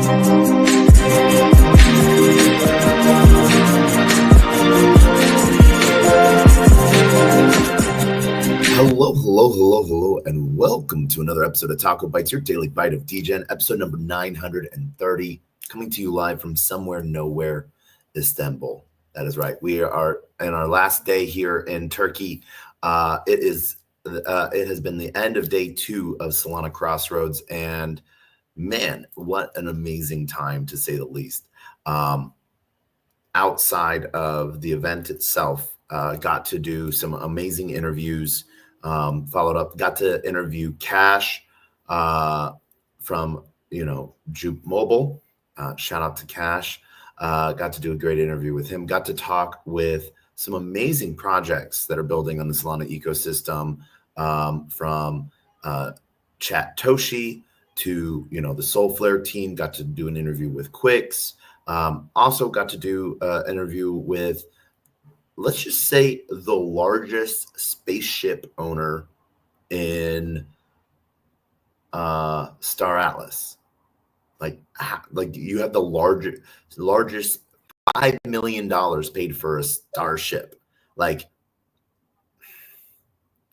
Hello, and welcome to another episode of TacoBytes, your daily bite of Degen, episode number 930, coming to you live from somewhere nowhere, Istanbul. That is right. We are in our last day here in Turkey. It has been the end of day 2 of Solana Crossroads, and man, what an amazing time, to say the least. Outside of the event itself, got to do some amazing interviews. Followed up, got to interview Cash from Juke Mobile. Shout out to Cash. Got to do a great interview with him. Got to talk with some amazing projects that are building on the Solana ecosystem, from Chat Toshi to the Soulflare team. Got to do an interview with Quix. Also got to do an interview with, let's just say, the largest spaceship owner in Star Atlas. Like you have the largest $5 million paid for a starship. Like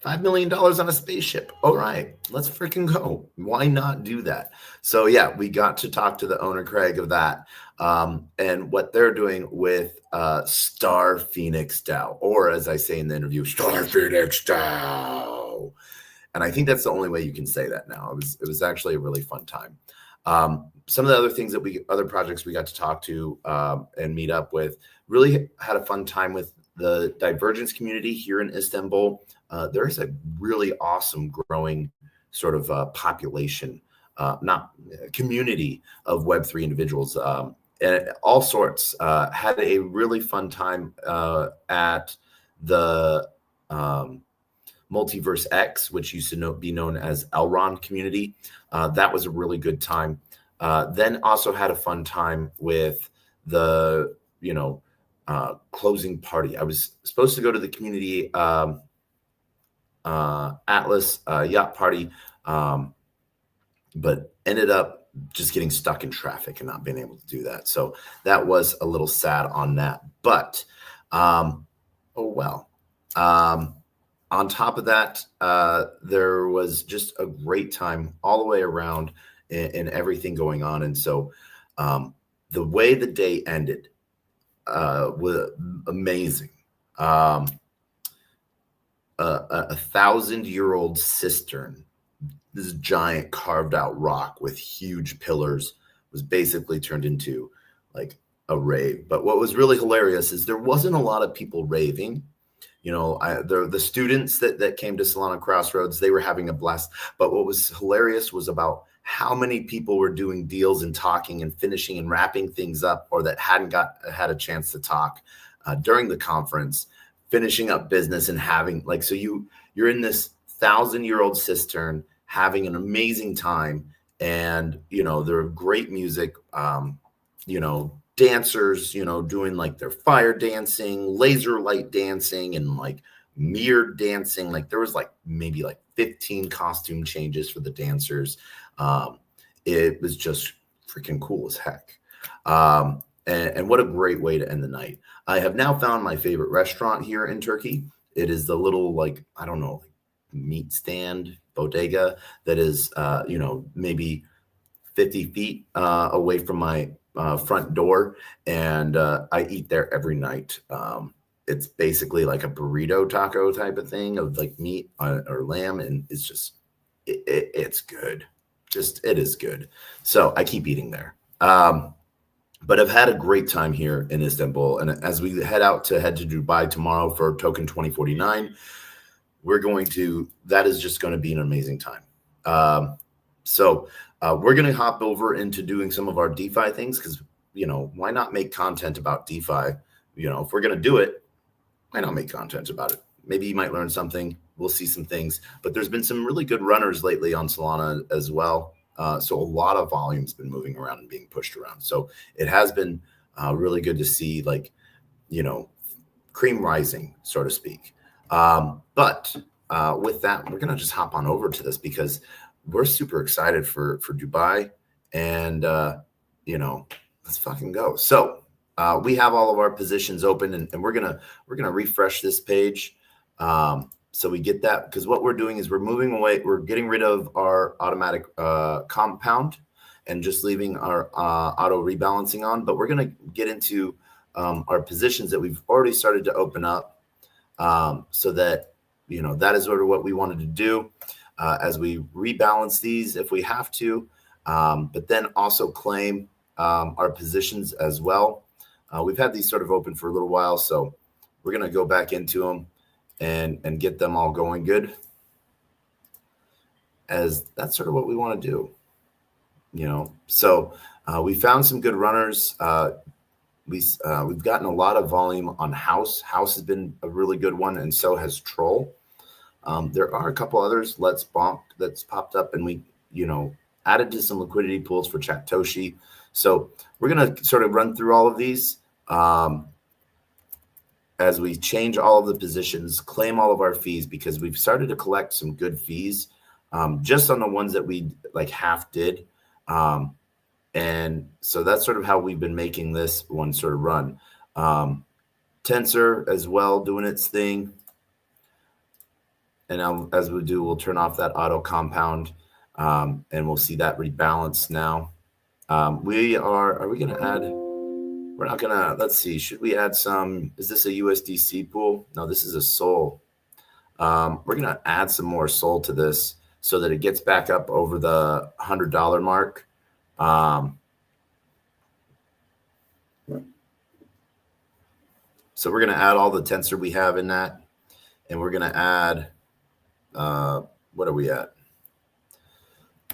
$5 million on a spaceship. All right, let's freaking go. Why not do that? So yeah, we got to talk to the owner, Craig, of that, and what they're doing with Star Phoenix DAO, or as I say in the interview, Star Phoenix DAO. And I think that's the only way you can say that now. It was actually a really fun time. Some of the other things other projects we got to talk to and meet up with, really had a fun time with the Divergence community here in Istanbul. There is a really awesome growing sort of population, not community of Web3 individuals, and all sorts. Had a really fun time at the Multiverse X, which used to be known as Elrond community. That was a really good time. Then also had a fun time with the closing party. I was supposed to go to the community Atlas yacht party, but ended up just getting stuck in traffic and not being able to do that. So that was a little sad on that, but oh well. On top of that, there was just a great time all the way around in everything going on. And so the way the day ended was amazing. A 1,000-year-old cistern, this giant carved out rock with huge pillars, was basically turned into like a rave. But what was really hilarious is there wasn't a lot of people raving. The students that came to Solana Crossroads, they were having a blast. But what was hilarious was about how many people were doing deals and talking and finishing and wrapping things up, or that hadn't had a chance to talk during the conference, finishing up business and having so you're in this 1,000-year-old cistern having an amazing time, and there are great music, dancers, doing like their fire dancing, laser light dancing, and like mirror dancing. Like there was maybe 15 costume changes for the dancers. It was just freaking cool as heck. And what a great way to end the night. I have now found my favorite restaurant here in Turkey. It is the little meat stand bodega that is maybe 50 feet away from my front door, and I eat there every night. It's basically like a burrito taco type of thing of meat or lamb, and it's just it's good. It is good. So I keep eating there. But I've had a great time here in Istanbul, and as we head to Dubai tomorrow for Token 2049, that is just going to be an amazing time. So we're going to hop over into doing some of our DeFi things, because, why not make content about DeFi? If we're going to do it, why not make content about it? Maybe you might learn something. We'll see some things. But there's been some really good runners lately on Solana as well. So a lot of volume's been moving around and being pushed around. So it has been really good to see, cream rising, so to speak. But with that, we're going to just hop on over to this, because we're super excited for Dubai. And, let's fucking go. So we have all of our positions open, and we're gonna refresh this page. So we get that, because what we're doing is we're moving away. We're getting rid of our automatic compound and just leaving our auto rebalancing on. But we're going to get into our positions that we've already started to open up, so that, that is sort of what we wanted to do as we rebalance these if we have to, but then also claim our positions as well. We've had these sort of open for a little while, so we're going to go back into them and get them all going good, as that's sort of what we want to do. So we found some good runners. We've gotten a lot of volume on House. House has been a really good one, and so has Troll. There are a couple others. Let's Bonk that's popped up, and we added to some liquidity pools for Chatoshi. So we're gonna sort of run through all of these as we change all of the positions, claim all of our fees, because we've started to collect some good fees just on the ones that we half did. And so that's sort of how we've been making this one sort of run. Tensor as well, doing its thing. And now, as we do, we'll turn off that auto compound, and we'll see that rebalance now. Are we going to add? We're not going to, let's see. Should we add some? Is this a USDC pool? No, this is a SOL. We're going to add some more SOL to this so that it gets back up over the $100 mark. So we're going to add all the tensor we have in that, and we're going to add, what are we at?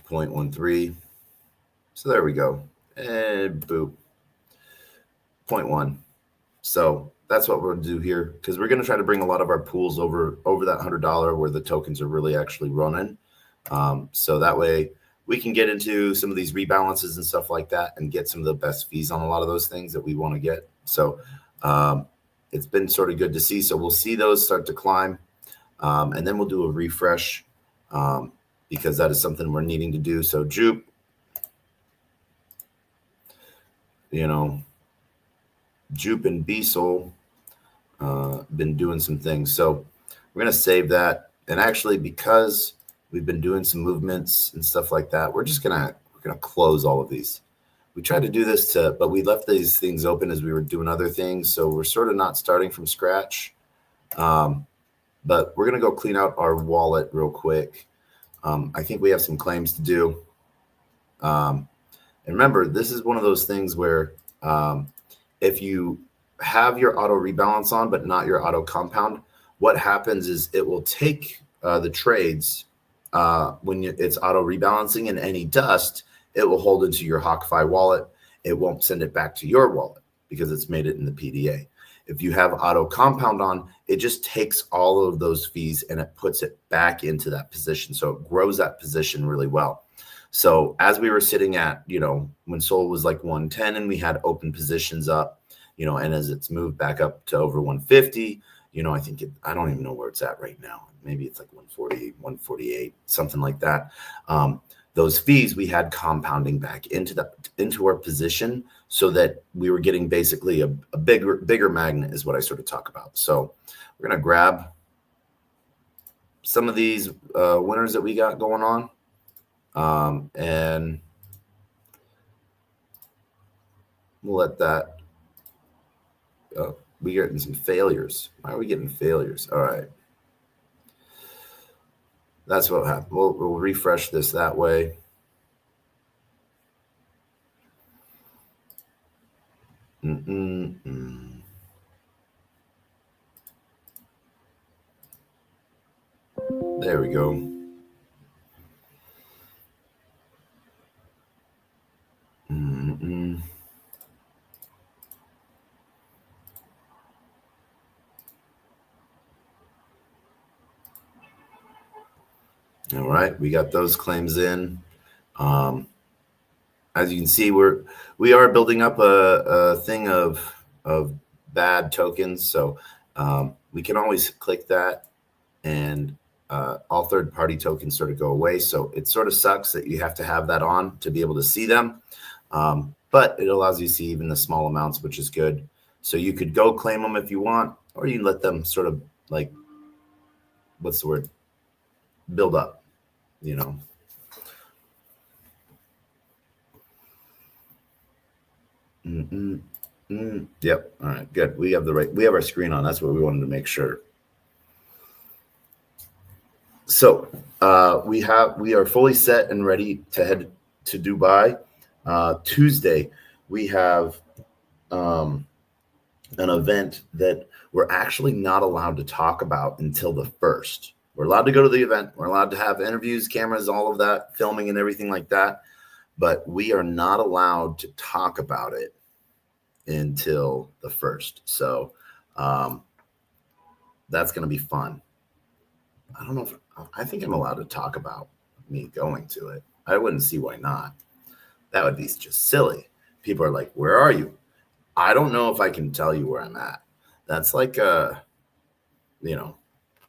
0.13. So there we go. And boop. 0.1. So that's what we're going to do here, because we're going to try to bring a lot of our pools over that $100 where the tokens are really actually running. So that way we can get into some of these rebalances and stuff like that and get some of the best fees on a lot of those things that we want to get. So it's been sort of good to see. So we'll see those start to climb, and then we'll do a refresh, because that is something we're needing to do. So Jupe, Jupe and BSOL been doing some things. So we're going to save that. And actually, because we've been doing some movements and stuff like that, we're going to close all of these. We tried to do this but we left these things open as we were doing other things. So we're sort of not starting from scratch. But we're going to go clean out our wallet real quick. I think we have some claims to do. And remember, this is one of those things where if you have your auto rebalance on, but not your auto compound, what happens is it will take the trades when it's auto rebalancing, and any dust, it will hold into your HawkFi wallet. It won't send it back to your wallet because it's made it in the PDA. If you have auto compound on, it just takes all of those fees and it puts it back into that position. So it grows that position really well. So as we were sitting at, when SOL was like 110 and we had open positions up, and as it's moved back up to over 150, I think I don't even know where it's at right now. Maybe it's like 140, 148, something like that. Those fees we had compounding back into our position, so that we were getting basically a bigger magnet, is what I sort of talk about. So we're going to grab some of these winners that we got going on, and we'll let that. We're getting some failures. Why are we getting failures? All right. That's what happened. We'll refresh this that way. There we go. All right, we got those claims in. As you can see, we are building up a thing of bad tokens. So we can always click that, and all third-party tokens sort of go away. So it sort of sucks that you have to have that on to be able to see them. But but it allows you to see even the small amounts, which is good. So you could go claim them if you want, or you let them sort of like, what's the word? Build up, you know. Yep. All right, good. We have our screen on. That's what we wanted to make sure. So we are fully set and ready to head to Dubai. Tuesday, we have an event that we're actually not allowed to talk about until the 1st. We're allowed to go to the event. We're allowed to have interviews, cameras, all of that, filming and everything like that. But we are not allowed to talk about it until the 1st. So that's going to be fun. I don't know if I think I'm allowed to talk about me going to it. I wouldn't see why not. That would be just silly. People are like, where are you? I don't know if I can tell you where I'm at. That's like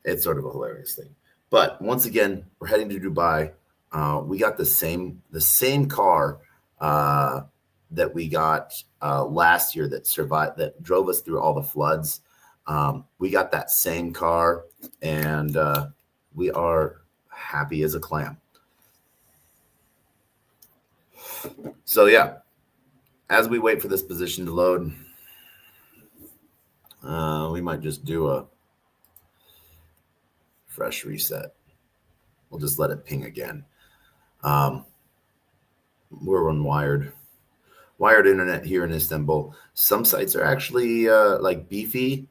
it's sort of a hilarious thing. But once again, we're heading to Dubai. We got the same car that we got last year that drove us through all the floods. We got that same car, and we are happy as a clam. So yeah, as we wait for this position to load, we might just do a fresh reset. We'll just let it ping again. We're on wired internet here in Istanbul. Some sites are actually like beefy.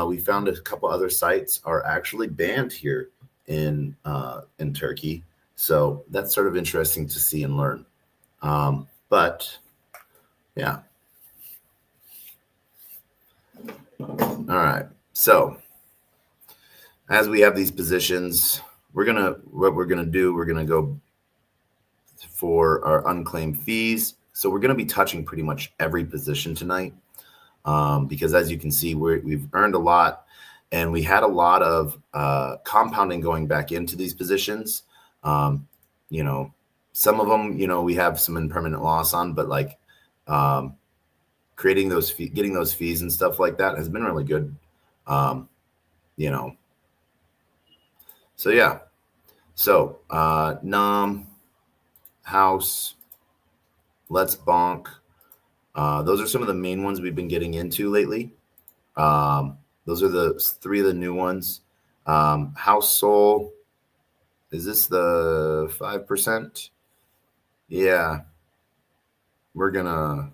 We found a couple other sites are actually banned here in Turkey. So that's sort of interesting to see and learn. But yeah. All right. So as we have these positions, we're gonna go for our unclaimed fees. So we're gonna be touching pretty much every position tonight, because as you can see, we've earned a lot, and we had a lot of compounding going back into these positions. Some of them, we have some impermanent loss on, but like getting those fees and stuff like that has been really good. So yeah. So Nam, House, Let's Bonk. Those are some of the main ones we've been getting into lately. Those are the 3 of the new ones. House Soul. Is this the 5%? Yeah. We're gonna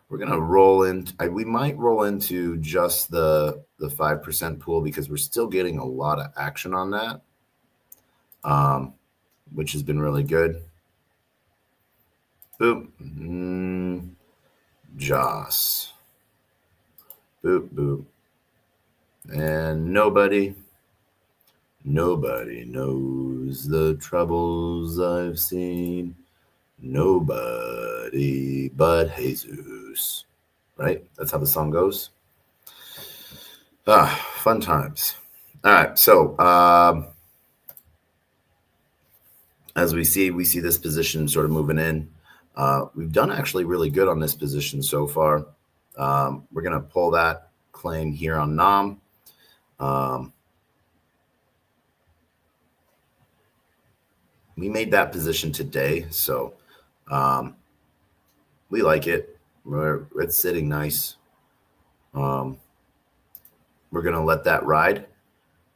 roll in. We might roll into just the 5% pool because we're still getting a lot of action on that, which has been really good. Boop. Joss. Boop, boop. And nobody knows the troubles I've seen. Nobody but Jesus. Right? That's how the song goes. Fun times. All right. So as we see this position sort of moving in. We've done actually really good on this position so far. We're going to pull that claim here on Nam. We made that position today, so we like it. It's sitting nice. We're going to let that ride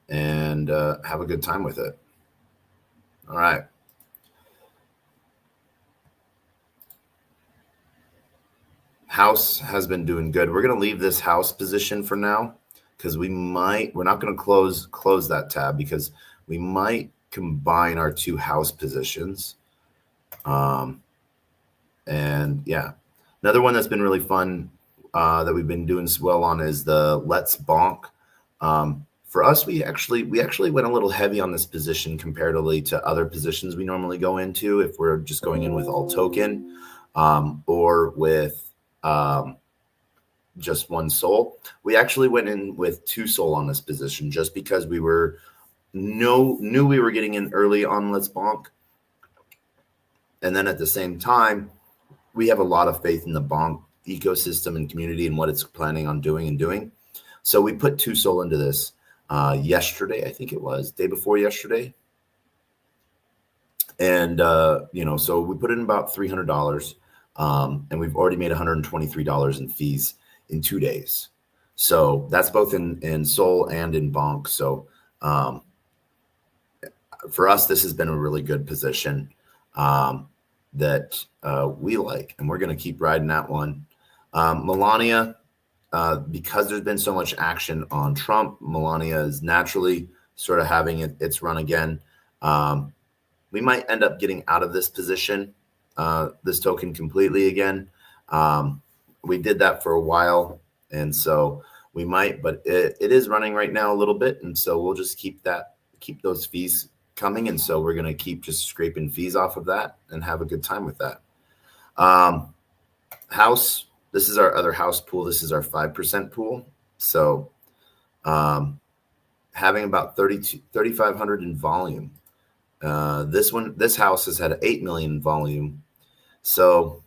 and have a good time with it. All right. House has been doing good. We're going to leave this house position for now because we're not going to close that tab because we might combine our 2 house positions. And yeah, another one that's been really fun that we've been doing well on is the Let's Bonk. For us, we actually went a little heavy on this position comparatively to other positions we normally go into if we're just going in with all token or with just 1 soul. We actually went in with 2 soul on this position just because we knew we were getting in early on Let's Bonk. And then at the same time, we have a lot of faith in the bonk ecosystem and community and what it's planning on doing. So we put 2 SOL into this yesterday, I think it was day before yesterday. And, so we put in about $300, and we've already made $123 in fees in 2 days. So that's both in SOL and in bonk. So for us, this has been a really good position that we like, and we're going to keep riding that one. Melania, because there's been so much action on Trump, Melania is naturally sort of having its run again. We might end up getting out of this position, this token completely again. We did that for a while, and so we might, but it is running right now a little bit, and so we'll just keep those fees coming, and so we're going to keep just scraping fees off of that and have a good time with that. House, this is our other house pool. This is our 5% pool. So having about 3,500 in volume. This house has had 8 million in volume. So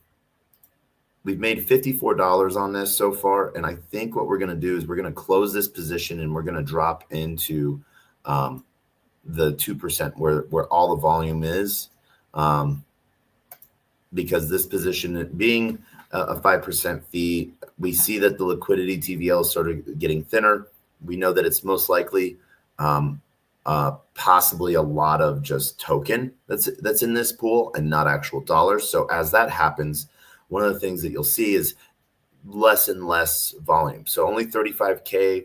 we've made $54 on this so far. And I think what we're going to do is we're going to close this position and we're going to drop into the 2% where all the volume is. Because this position being a 5% fee, we see that the liquidity TVL is sort of getting thinner. We know that it's most likely possibly a lot of just token that's in this pool and not actual dollars. So as that happens, one of the things that you'll see is less and less volume. So only 35K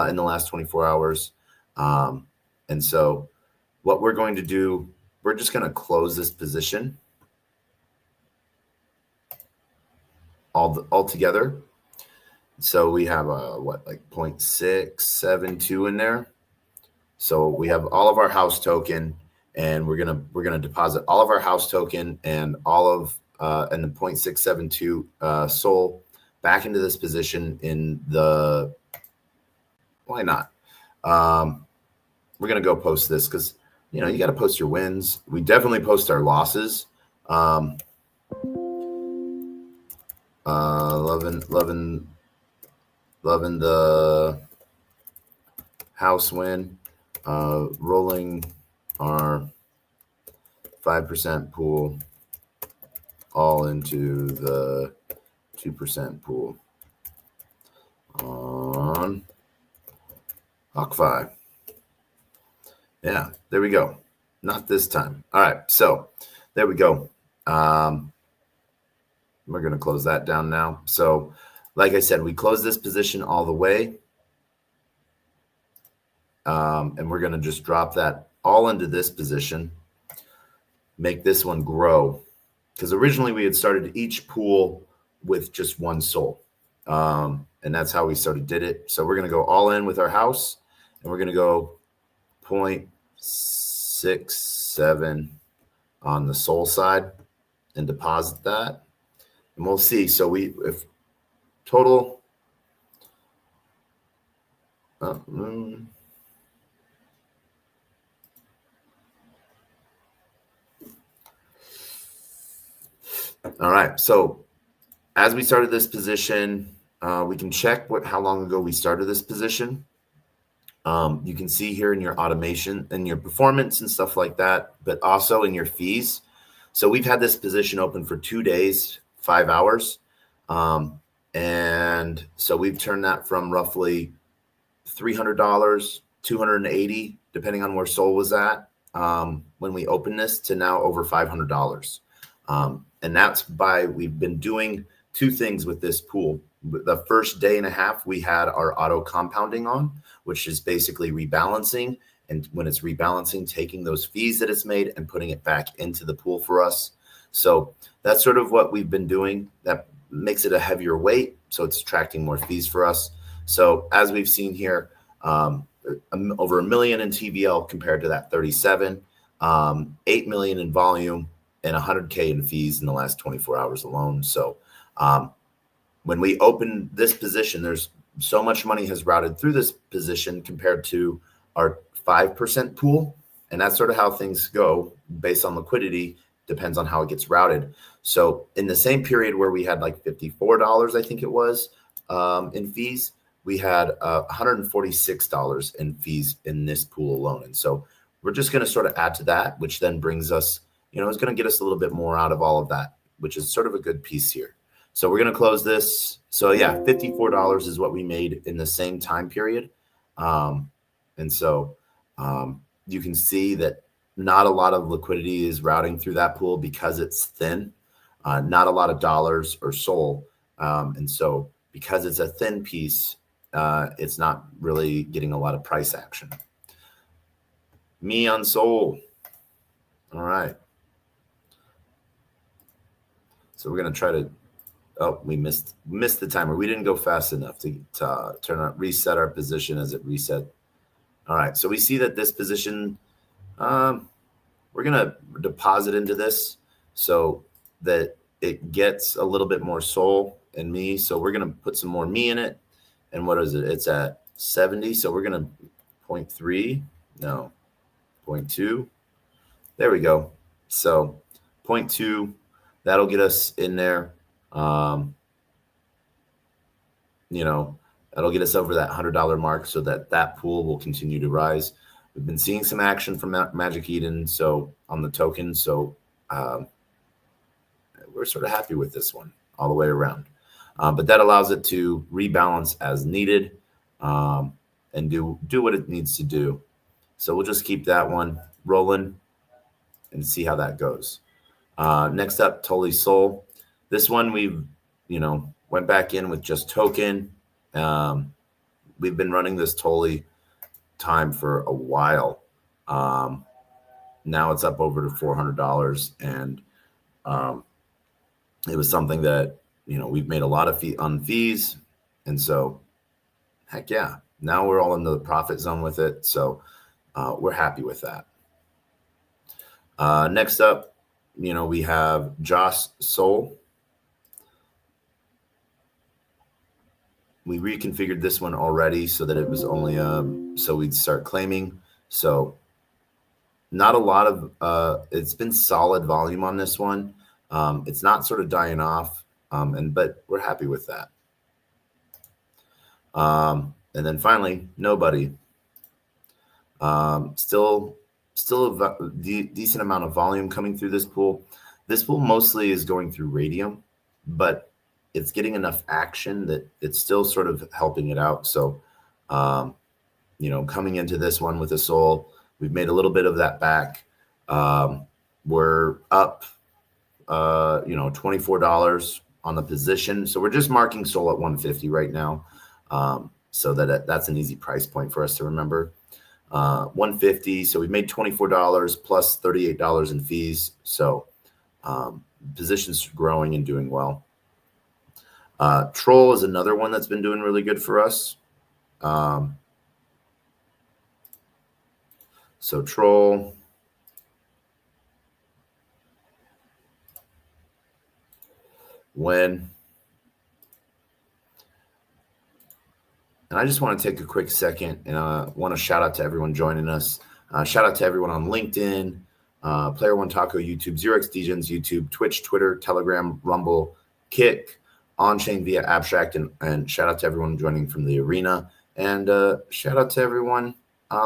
in the last 24 hours. And so what we're going to do, we're just going to close this position all together. So we have like 0.672 in there. So we have all of our house token, and we're gonna deposit all of our house token and all of and the 0.672 SOL back into this position in the. Why not? We're gonna go post this because you got to post your wins. We definitely post our losses. Loving the house win. Rolling our 5% pool all into the 2% pool on Hawk5. Yeah, there we go. Not this time. All right, so there we go. We're going to close that down now. So like I said, we close this position all the way. And we're going to just drop that all into this position, make this one grow. Because originally we had started each pool with just 1 SOL. And that's how we did it. So we're going to go all in with our house, and we're going to go 0.67 on the SOL side and deposit that. And we'll see. So if total, all right. So as we started this position, we can check how long ago we started this position. You can see here in your automation and your performance and stuff like that, but also in your fees. So we've had this position open for 2 days, 5 hours. And so we've turned that from roughly $300, $280, depending on where SOL was at when we opened this, to now over $500. And that's we've been doing 2 things with this pool. The first day and a half, we had our auto compounding on, which is basically rebalancing. And when it's rebalancing, taking those fees that it's made and putting it back into the pool for us. So that's sort of what we've been doing. That makes it a heavier weight, so it's attracting more fees for us. So as we've seen here, over $1 million in TVL compared to that 37, 8 million in volume, and 100K in fees in the last 24 hours alone. So when we open this position, there's so much money has routed through this position compared to our 5% pool. And that's sort of how things go based on liquidity. depends on how it gets routed. So in the same period where we had like $54, I think it was, in fees, we had $146 in fees in this pool alone. And so we're just going to sort of add to that, which then brings us, it's going to get us a little bit more out of all of that, which is sort of a good piece here. So we're going to close this. So yeah, $54 is what we made in the same time period. And so you can see that not a lot of liquidity is routing through that pool because it's thin, not a lot of dollars or SOL. And so because it's a thin piece, it's not really getting a lot of price action. Me on SOL. All right. So we're going to try to, oh, we missed the timer. We didn't go fast enough to reset our position as it reset. All right. So we see that this position, we're going to deposit into this so that it gets a little bit more SOL in me. So we're going to put some more me in it. And what is it? It's at 70. So we're going to 0.3, no, 0.2. There we go. So 0.2, that'll get us in there. That'll get us over that $100 mark so that pool will continue to rise. We've been seeing some action from Magic Eden, so on the token. So we're sort of happy with this one all the way around. But that allows it to rebalance as needed and do what it needs to do. So we'll just keep that one rolling and see how that goes. Next up, Tolly Sol. This one we've, went back in with just token. We've been running this Tolly time for a while. Now it's up over to $400, and it was something that we've made a lot of fees, and so heck yeah, now we're all in the profit zone with it. So we're happy with that. Next up, we have Joss Sol. We reconfigured this one already so that it was only so we'd start claiming. So not a lot of it's been solid volume on this one. It's not sort of dying off, but we're happy with that. And then finally, Nobody. Still a decent amount of volume coming through this pool. This pool mostly is going through Radium, but it's getting enough action that it's still sort of helping it out. So, coming into this one with a SOL, we've made a little bit of that back. We're up, $24 on the position. So we're just marking SOL at 150 right now. So that's an easy price point for us to remember. 150. So we've made $24 plus $38 in fees. So position's growing and doing well. Troll is another one that's been doing really good for us. So Troll. And I just want to take a quick second and want to shout out to everyone joining us. Shout out to everyone on LinkedIn, Player One Taco YouTube, Xerox Degens YouTube, Twitch, Twitter, Telegram, Rumble, Kick, on-chain via Abstract, and shout out to everyone joining from the arena, and shout out to everyone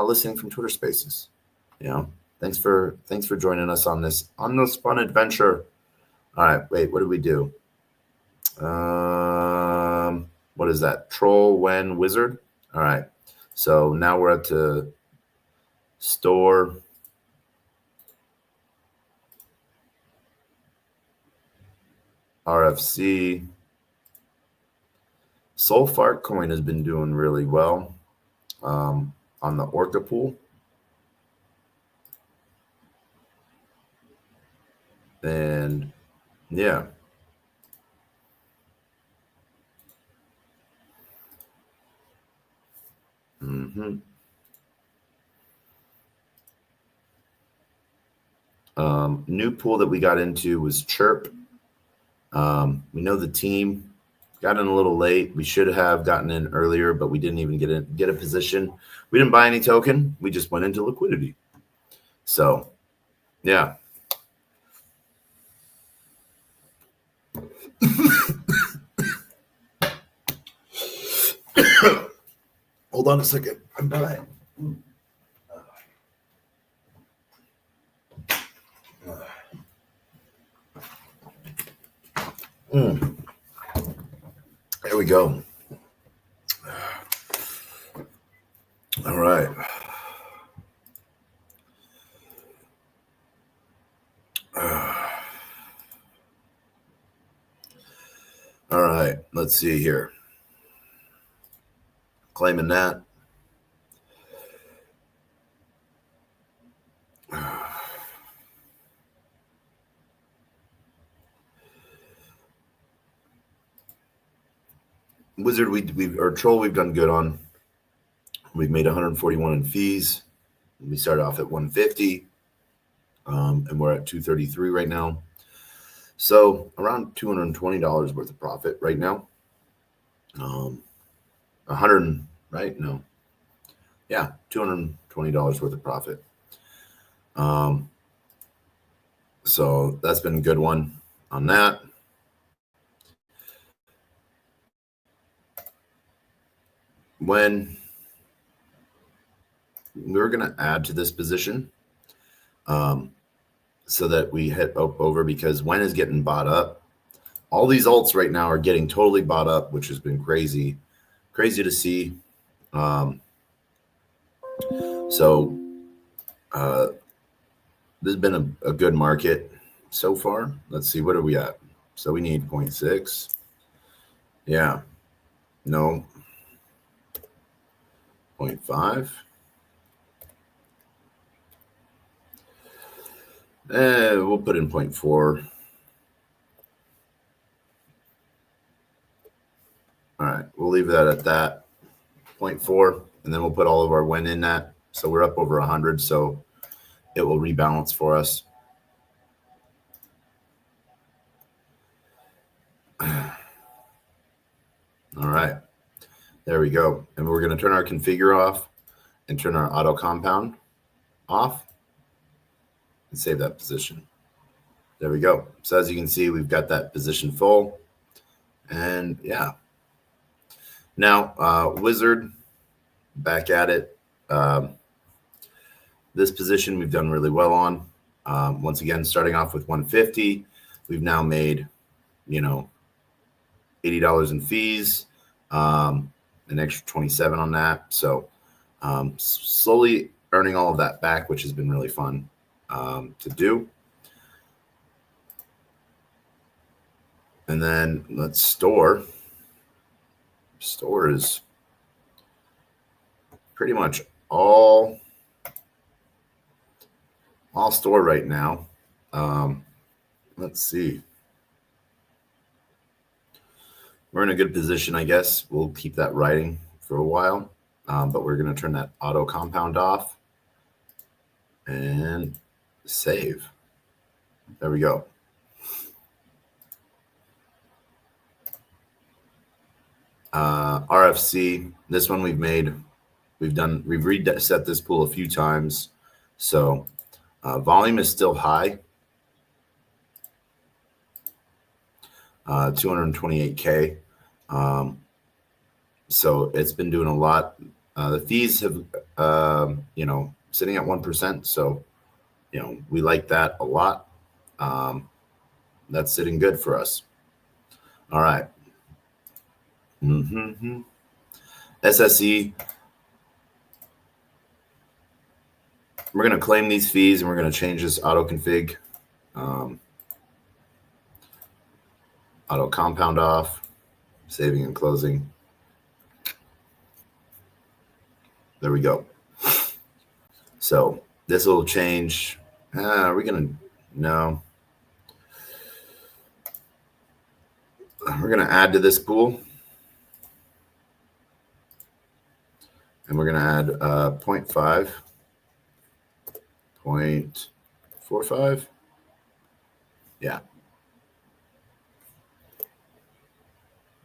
listening from Twitter Spaces. Thanks for joining us on this fun adventure. All right, wait, what did we do? What is that? Troll when wizard. All right, so now we're at to store. RFC. Solfart coin has been doing really well on the Orca pool. And yeah. New pool that we got into was Chirp. We know the team got in a little late. We should have gotten in earlier, but we didn't even get a position. We didn't buy any token. We just went into liquidity. So, yeah. Hold on a second. I'm back. There we go. All right. All right. Let's see here. Claiming that. Wizard, or Troll, we've done good on. We've made 141 in fees. We started off at 150, and we're at 233 right now. So around $220 worth of profit right now. 100, right? No. Yeah, $220 worth of profit. So that's been a good one on that. When we're going to add to this position, so that we hit over, because when is getting bought up. All these alts right now are getting totally bought up, which has been crazy to see. So this has been a good market so far. Let's see, what are we at? So we need 0.6. Yeah. No. 0.5. We'll put in 0.4. All right, we'll leave that at that, 0.4, and then we'll put all of our win in that. So we're up over 100, so it will rebalance for us. All right, there we go. And we're going to turn our configure off and turn our auto compound off and save that position. There we go. So as you can see, we've got that position full. And yeah. Now, Wizard, back at it. This position we've done really well on. Once again, starting off with 150, we've now made, $80 in fees, an extra 27 on that. So slowly earning all of that back, which has been really fun to do. And then let's store. Store is pretty much all store right now. Let's see. We're in a good position, I guess. We'll keep that riding for a while, but we're going to turn that auto compound off and save. There we go. RFC, this one we've reset this pool a few times. So volume is still high, 228K. So it's been doing a lot. The fees have, sitting at 1%. So, we like that a lot. That's sitting good for us. All right. SSE. We're going to claim these fees and we're going to change this auto config. Auto compound off, saving and closing. There we go. So this will change. Are we going to? No. We're going to add to this pool. And we're going to add 0.5, 0.45. Yeah.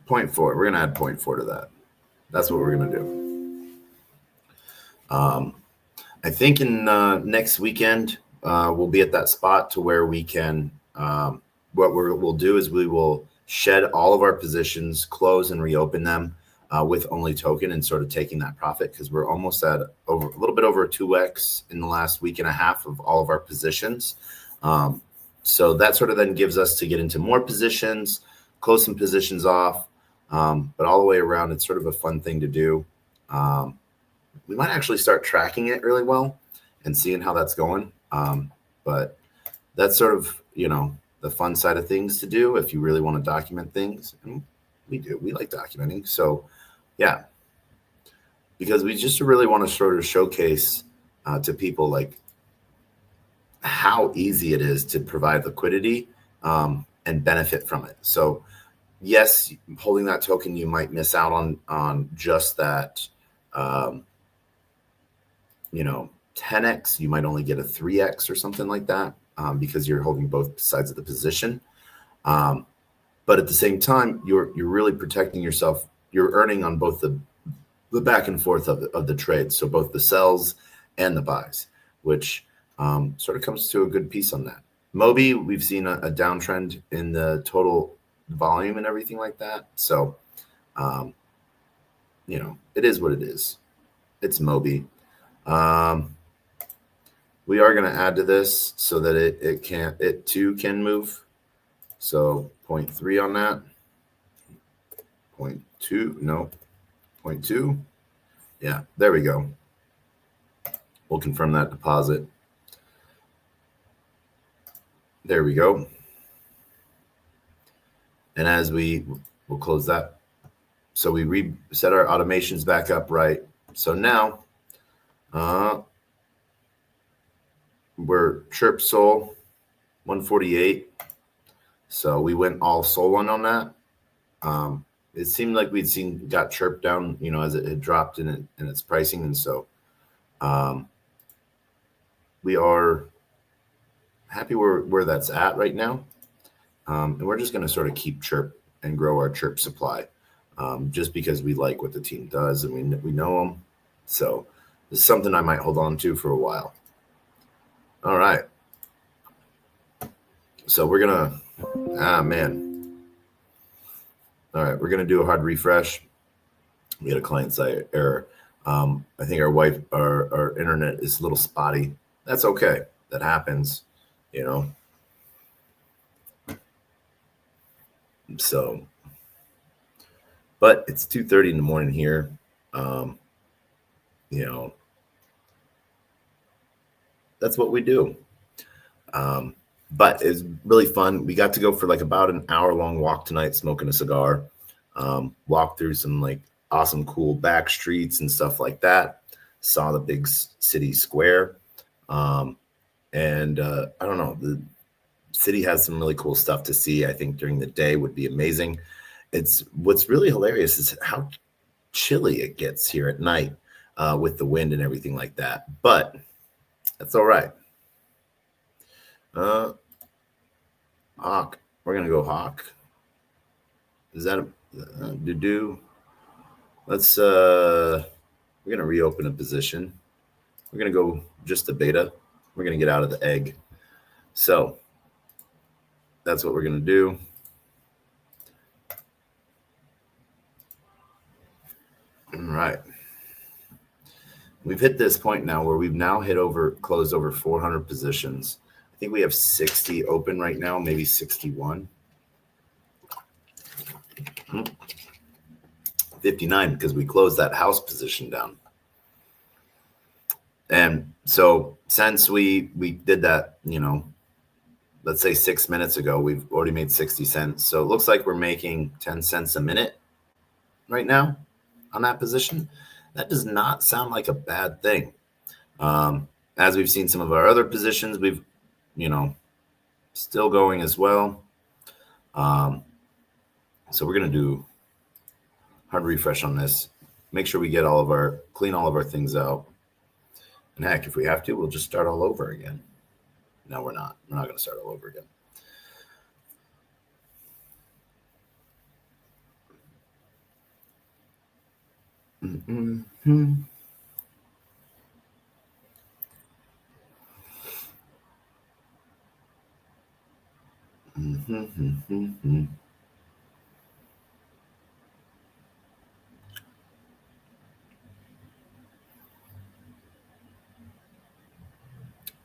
0.4. We're going to add 0.4 to that. That's what we're going to do. I think in next weekend, we'll be at that spot to where we can, what we'll do is we will shed all of our positions, close and reopen them with only token, and sort of taking that profit, because we're almost at over a little bit over a 2x in the last week and a half of all of our positions. So that sort of then gives us to get into more positions, close some positions off, but all the way around, it's sort of a fun thing to do. We might actually start tracking it really well and seeing how that's going. But that's sort of, the fun side of things to do if you really want to document things. And we do. We like documenting. So, yeah, because we just really want to sort of showcase to people like how easy it is to provide liquidity and benefit from it. So, yes, holding that token, you might miss out on just that, 10x. You might only get a 3x or something like that because you're holding both sides of the position. But at the same time, you're really protecting yourself. You're earning on both the back and forth of the trade. So both the sells and the buys, which sort of comes to a good piece on that. Moby, we've seen a downtrend in the total volume and everything like that. So, it is what it is. It's Moby. We are going to add to this so that it too can move. So 0.3 on that. 0.2, no, 0.2. Yeah, there we go. We'll confirm that deposit. There we go. And as we'll close that. So we reset our automations back up, right? So now we're chirp sol 148. So we went all sol on that. It seemed like got chirped down, as it had dropped in its pricing. And so we are happy where that's at right now. And we're just going to sort of keep chirp and grow our chirp supply just because we like what the team does and we know them. So this is something I might hold on to for a while. All right. So we're going to, all right, we're going to do a hard refresh. We had a client-side error. I think our internet is a little spotty. That's okay. That happens, So, but it's 2:30 in the morning here. That's what we do. But it's really fun. We got to go for like about an hour-long walk tonight, smoking a cigar. Walk through some like awesome, cool back streets and stuff like that. Saw the big city square. And I don't know, the city has some really cool stuff to see. I think during the day would be amazing. What's really hilarious is how chilly it gets here at night with the wind and everything like that. But that's all right. Hawk. We're going to go Hawk. Is that a do? Let's, we're going to reopen a position. We're going to go just the beta. We're going to get out of the egg. So that's what we're going to do. All right. We've hit this point now where we've now closed over 400 positions. I think we have 60 open right now, maybe 61. 59 because we closed that house position down. And so since we did that, let's say 6 minutes ago, we've already made 60 cents. So it looks like we're making 10 cents a minute right now on that position. That does not sound like a bad thing. As we've seen some of our other positions, we've, still going as well. So we're going to do hard refresh on this. Make sure we get clean all of our things out. And heck, if we have to, we'll just start all over again. No, we're not. We're not going to start all over again. Mm-hmm. Mm-hmm.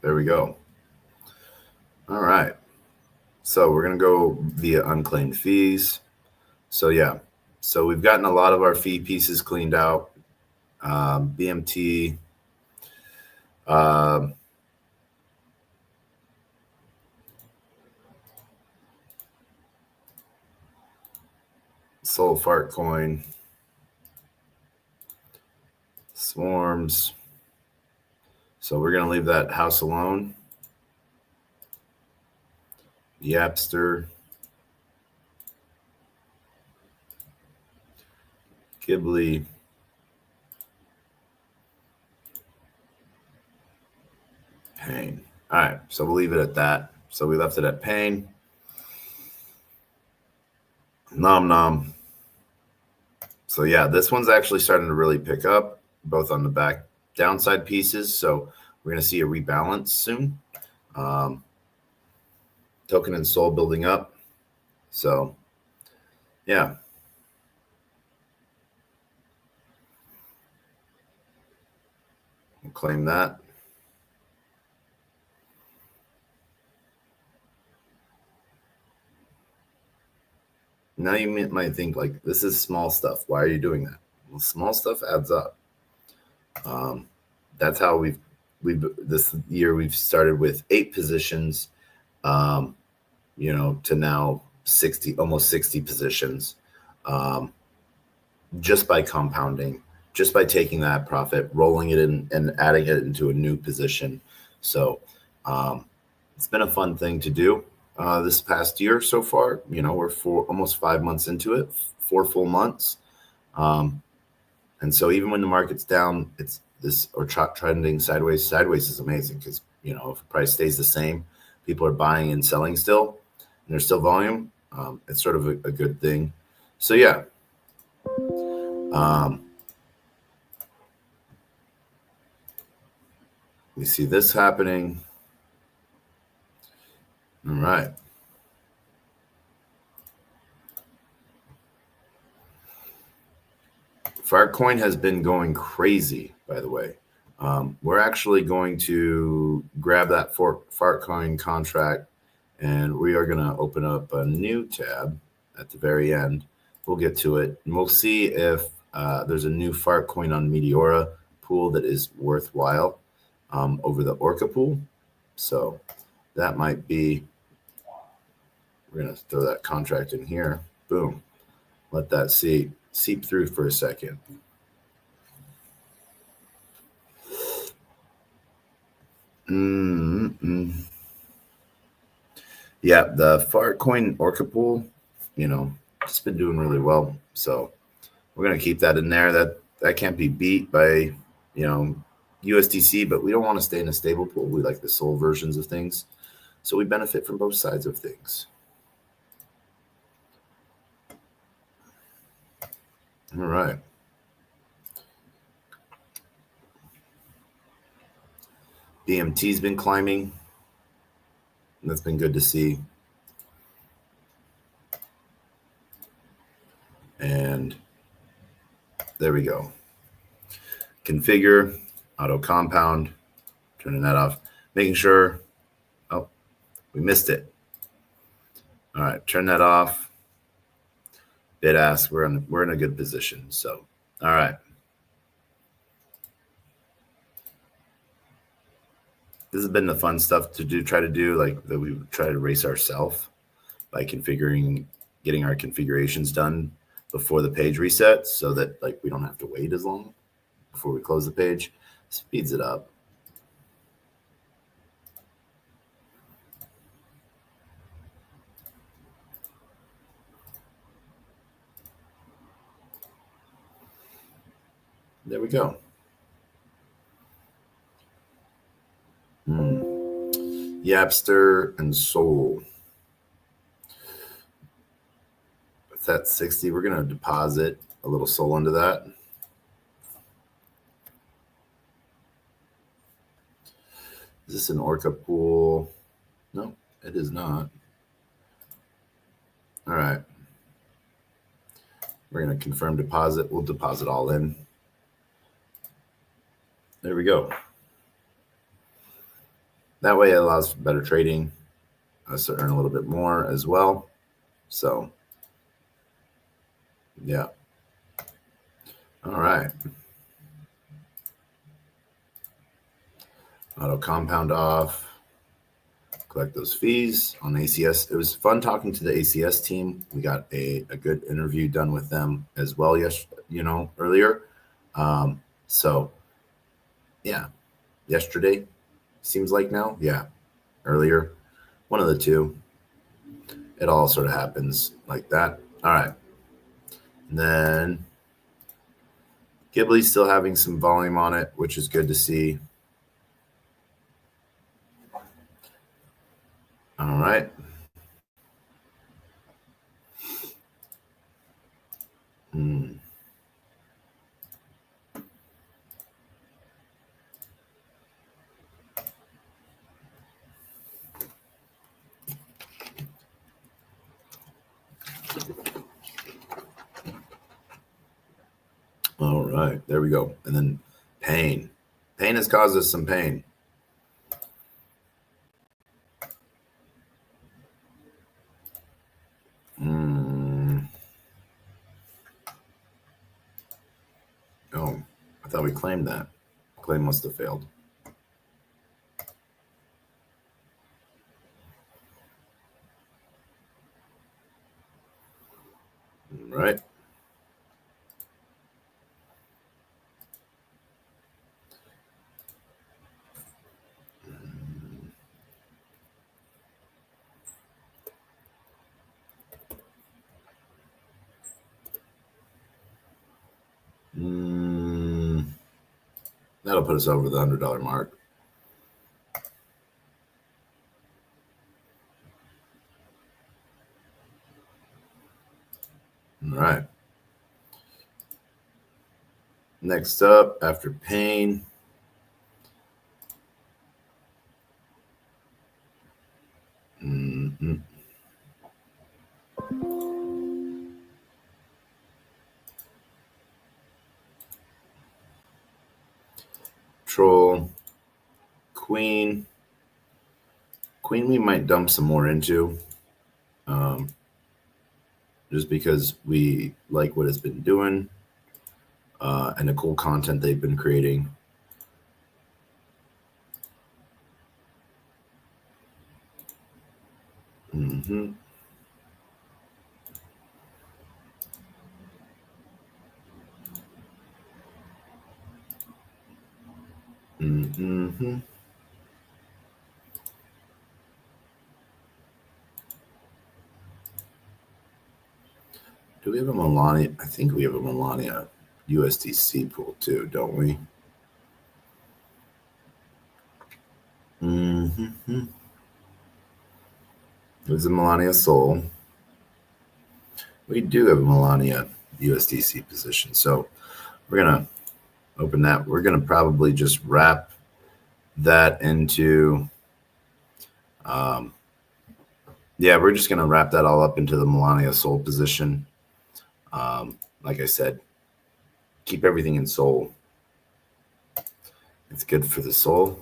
There we go. All right. So we're going to go via unclaimed fees. So yeah, so we've gotten a lot of our fee pieces cleaned out. BMT, Soul Fart Coin, Swarms. So we're going to leave that house alone. Yapster, Ghibli, Pain. All right, so we'll leave it at that. So we left it at Pain. Nom Nom. So yeah, this one's actually starting to really pick up, both on the back downside pieces. So we're going to see a rebalance soon. Token and Soul building up. So yeah. We'll claim that. Now you might think, like, this is small stuff. Why are you doing that? Well, small stuff adds up. That's how we've this year we've started with 8 positions, to now 60, almost 60 positions, just by compounding, just by taking that profit, rolling it in, and adding it into a new position. So it's been a fun thing to do this past year so far. We're almost 5 months into it, 4 full months. And so even when the market's down, it's this or trending sideways. Sideways is amazing because, if the price stays the same, people are buying and selling still, and there's still volume. It's sort of a good thing. So yeah. We see this happening. All right. Filecoin has been going crazy, by the way. We're actually going to grab that Filecoin contract, and we are going to open up a new tab at the very end. We'll get to it, and we'll see if there's a new Filecoin on Meteora pool that is worthwhile over the Orca pool. So that might be, we're going to throw that contract in here. Boom. Let that seep through for a second. Yeah, the Filecoin Orca pool, it's been doing really well. So we're going to keep that in there. That can't be beat by, USDC, but we don't want to stay in a stable pool. We like the SOL versions of things. So we benefit from both sides of things. All right. BMT's been climbing. That's been good to see. And there we go. Configure, auto compound, turning that off, making sure, we missed it. All right, turn that off. Bid ask, we're in a good position. So, all right. This has been the fun stuff to try to do, like that we try to race ourselves by getting our configurations done before the page resets, so that we don't have to wait as long before we close the page. Speeds it up. There we go. Yapster and Soul. If that's 60, we're going to deposit a little Soul into that. Is this an Orca pool? No, it is not. All right. We're going to confirm deposit. We'll deposit all in. There we go. That way it allows for better trading, us to earn a little bit more as well. So, yeah. All right. Auto compound off. Collect those fees on ACS. It was fun talking to the ACS team. We got a good interview done with them as well. Earlier. So, yeah, yesterday seems like now. Yeah, earlier, one of the two. It all sort of happens like that. All right. And then Ghibli's still having some volume on it, which is good to see. All right. All right. There we go. And then pain. Pain has caused us some pain. Oh, I thought we claimed that. Claim must have failed. All right. That'll put us over the $100 mark. All right. Next up, after pain. Troll. Queen. Queen we might dump some more into. Just because we like what it's been doing and the cool content they've been creating. Mm-hmm. Mm-hmm. Do we have a Melania? I think we have a Melania USDC pool too, don't we? Mm-hmm. There's a Melania Soul. We do have a Melania USDC position. So we're going to open that. We're going to probably just wrap that into, we're just going to wrap that all up into the Melania Soul position. Like I said, keep everything in Soul. It's good for the soul.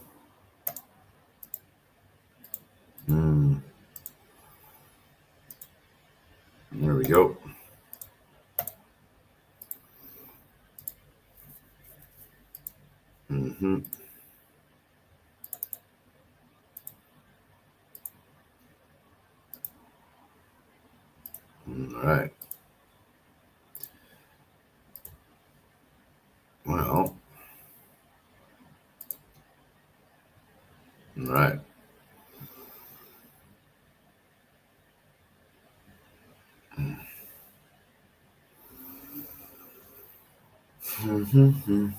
There we go. Mm-hmm. All right. Well, all right. Mm-hmm.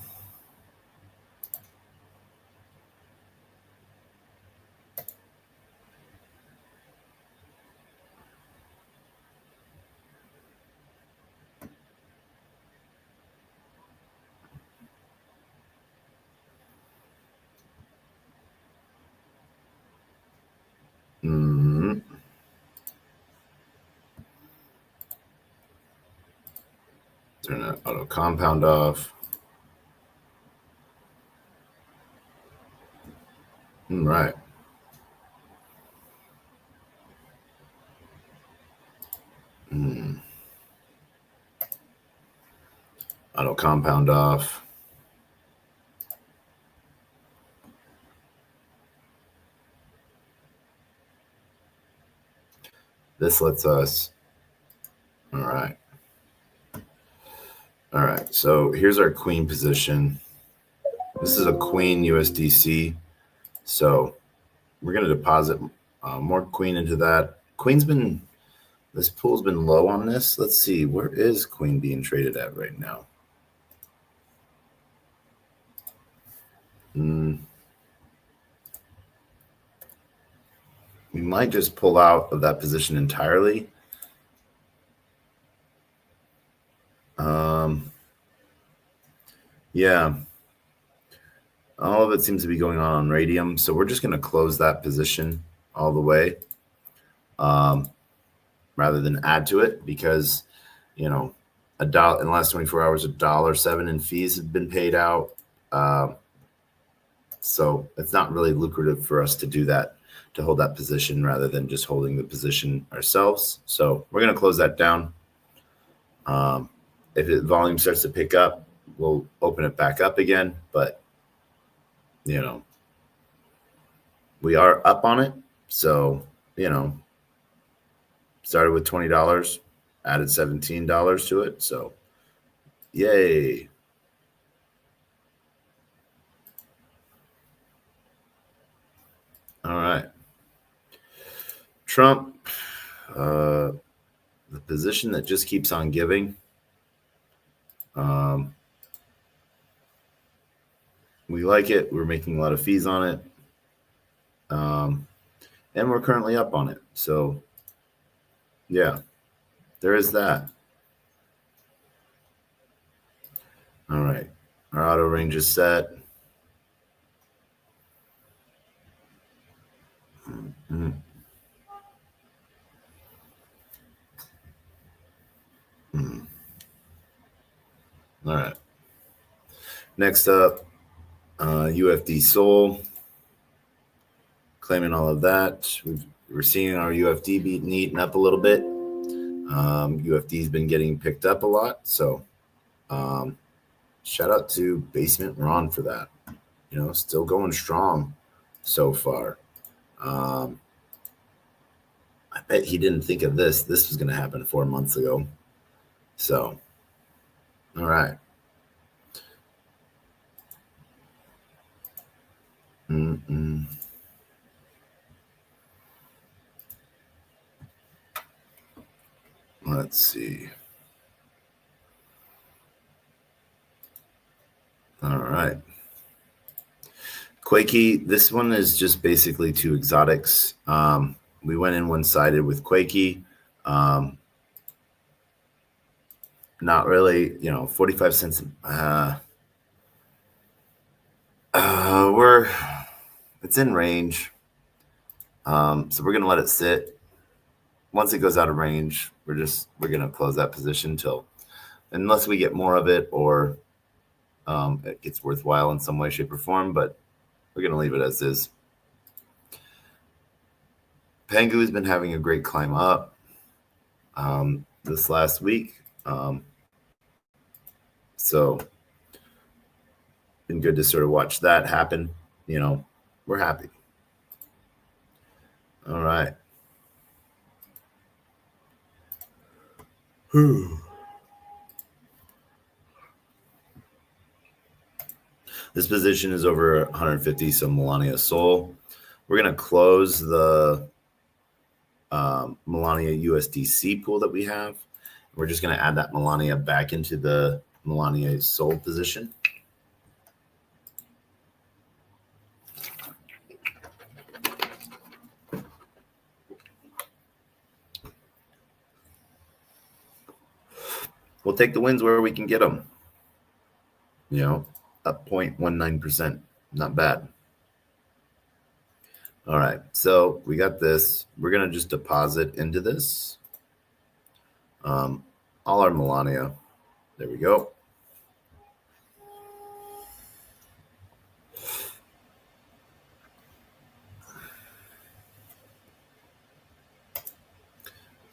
Mm-hmm. Turn that auto compound off. All right. compound off. This lets us, all right. All right, so here's our queen position. This is a queen USDC. So we're going to deposit more queen into that. This pool's been low on this. Let's see, where is queen being traded at right now? We might just pull out of that position entirely. Yeah. All of it seems to be going on radium. So we're just going to close that position all the way rather than add to it because, you know, in the last 24 hours, $1.07 in fees have been paid out. So it's not really lucrative for us to do that, to hold that position rather than just holding the position ourselves. So we're going to close that down. If the volume starts to pick up, we'll open it back up again. But, you know, we are up on it. So, you know, started with $20, added $17 to it. So, yay. All right. Trump, the position that just keeps on giving. We like it. We're making a lot of fees on it. And we're currently up on it. So, yeah, there is that. All right. Our auto range is set. Mm-hmm. All right. Next up, UFD Sol. Claiming all of that. We're seeing our UFD beating eaten up a little bit. UFD's been getting picked up a lot. So shout out to Basement Ron for that. You know, still going strong so far. I bet he didn't think of this. This was going to happen 4 months ago. So, all right. Let's see. All right. Quakey, this one is just basically two exotics. We went in one-sided with Quakey. Not really, you know, 45 cents. It's in range. So we're going to let it sit. Once it goes out of range, we're going to close that position unless we get more of it or it gets worthwhile in some way, shape, or form, but we're going to leave it as is. Pengu has been having a great climb up this last week. So been good to sort of watch that happen. You know, we're happy. All right. This position is over 150, so Melania Sol. We're going to close the Melania USDC pool that we have. We're just going to add that Melania back into the Melania Sol position. We'll take the wins where we can get them. You know, up 0.19%. Not bad. All right, so we got this. We're going to just deposit into this. All our Melania. There we go.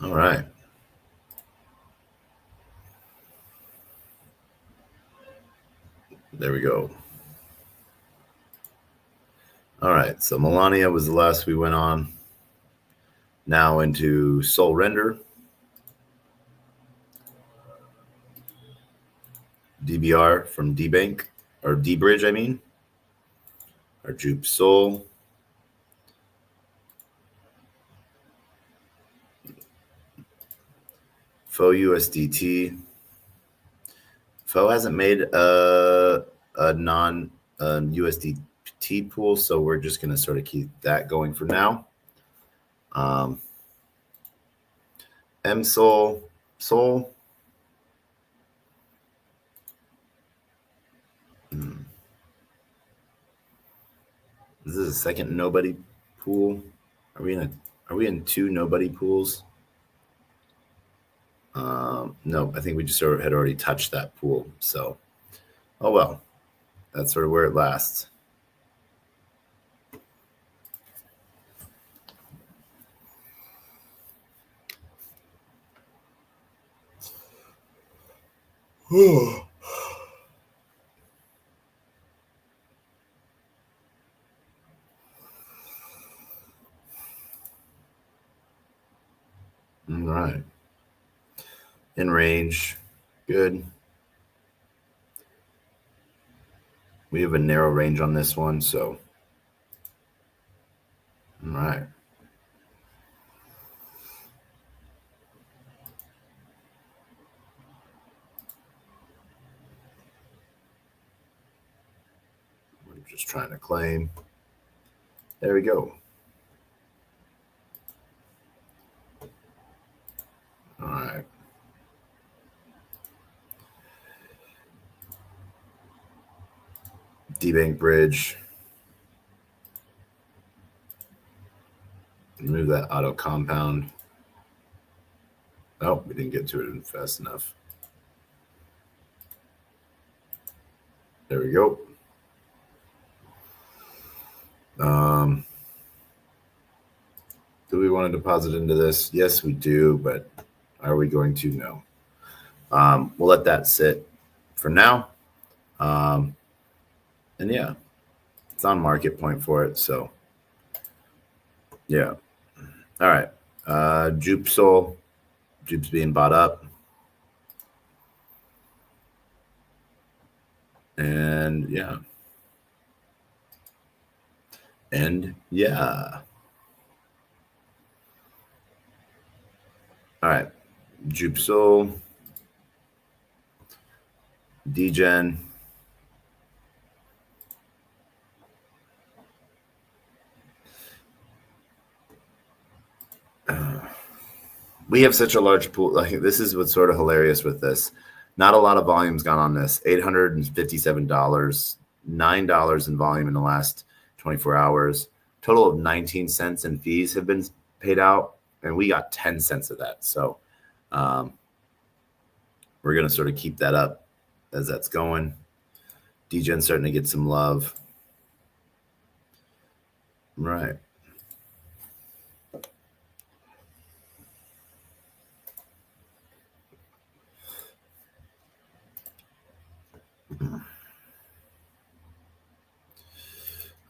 All right. There we go. All right, so Melania was the last we went on. Now into Sol Render. DBR from D-Bank, or D-Bridge, I mean. Our Jupe Sol. Faux USDT. Faux hasn't made a non-USDT pool, so we're just going to sort of keep that going for now. MSol, Sol. This is a second nobody pool. Are we in two nobody pools? No, I think we just had already touched that pool. So, oh well, that's sort of where it lasts. All right. In range, good. We have a narrow range on this one, so all right. I'm just trying to claim. There we go. All right. D-Bank Bridge. Remove that auto compound. Oh, we didn't get to it fast enough. There we go. Do we want to deposit into this? Yes, we do, but are we going to? No. We'll let that sit for now. And yeah, it's on market point for it. So yeah. All right. Jupe Sol. Jupe's being bought up. And yeah. And yeah. All right. Jupe Sol. Degen. We have such a large pool. Like, this is what's sort of hilarious with this. Not a lot of volume's gone on this. $857, $9 in volume in the last 24 hours. Total of 19 cents in fees have been paid out, and we got 10 cents of that. So we're going to sort of keep that up as that's going. Degen's starting to get some love. Right.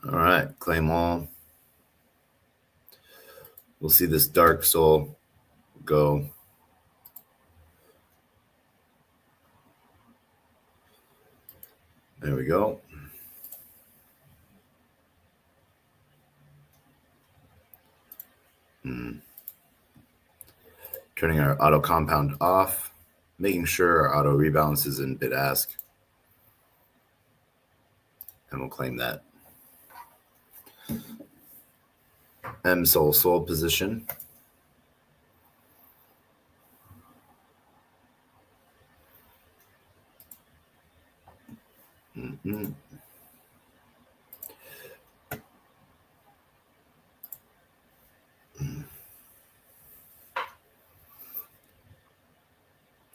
All right, claim all. We'll see this Dark Sol go. There we go. Turning our auto compound off, making sure our auto rebalance is in bid ask. And we'll claim that. MSol sold position.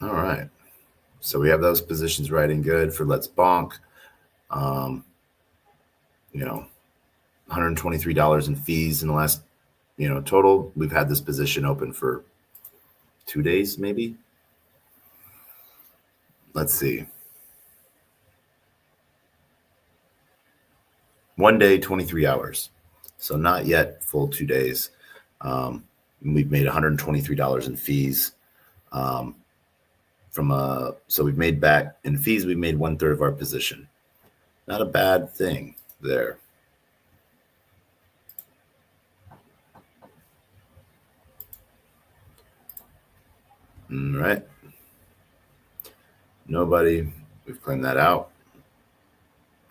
All right. So we have those positions riding good for Let's Bonk. $123 in fees in the last, total. We've had this position open for 2 days, maybe. Let's see. 1 day, 23 hours. So not yet full 2 days. We've made $123 in fees. So we've made back in fees, we've made 1/3 of our position. Not a bad thing there. All right. Nobody. We've claimed that out.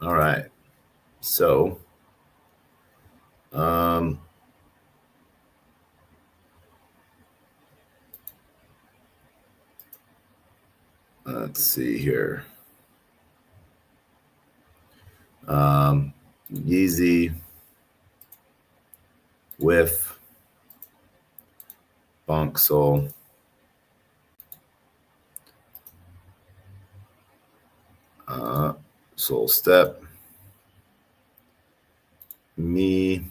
All right. So, let's see here. Yeezy, Whiff, Bonk Soul, Soul Step, me,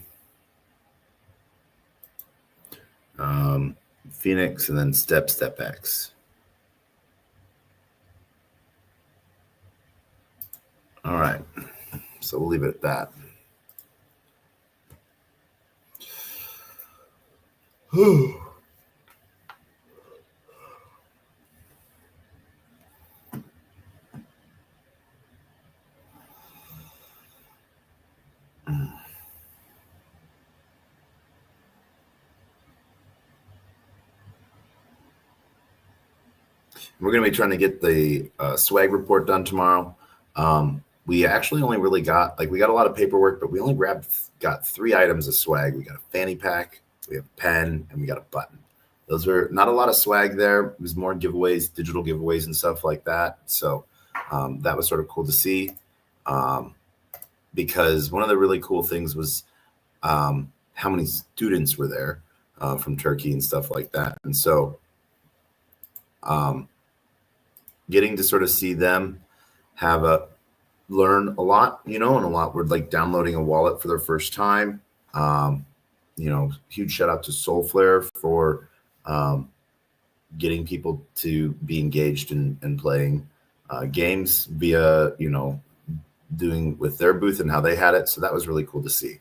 Phoenix, and then Step X. All right. So we'll leave it at that. We're going to be trying to get the swag report done tomorrow. We actually only really got, we got a lot of paperwork, but we only got 3 items of swag. We got a fanny pack, we have a pen, and we got a button. Those are not a lot of swag there. It was more giveaways, digital giveaways and stuff like that. So that was sort of cool to see, because one of the really cool things was how many students were there from Turkey and stuff like that. And so getting to sort of see them learn a lot, and a lot were downloading a wallet for their first time. Huge shout out to Soulflare for getting people to be engaged in playing games via, doing with their booth and how they had it. So that was really cool to see.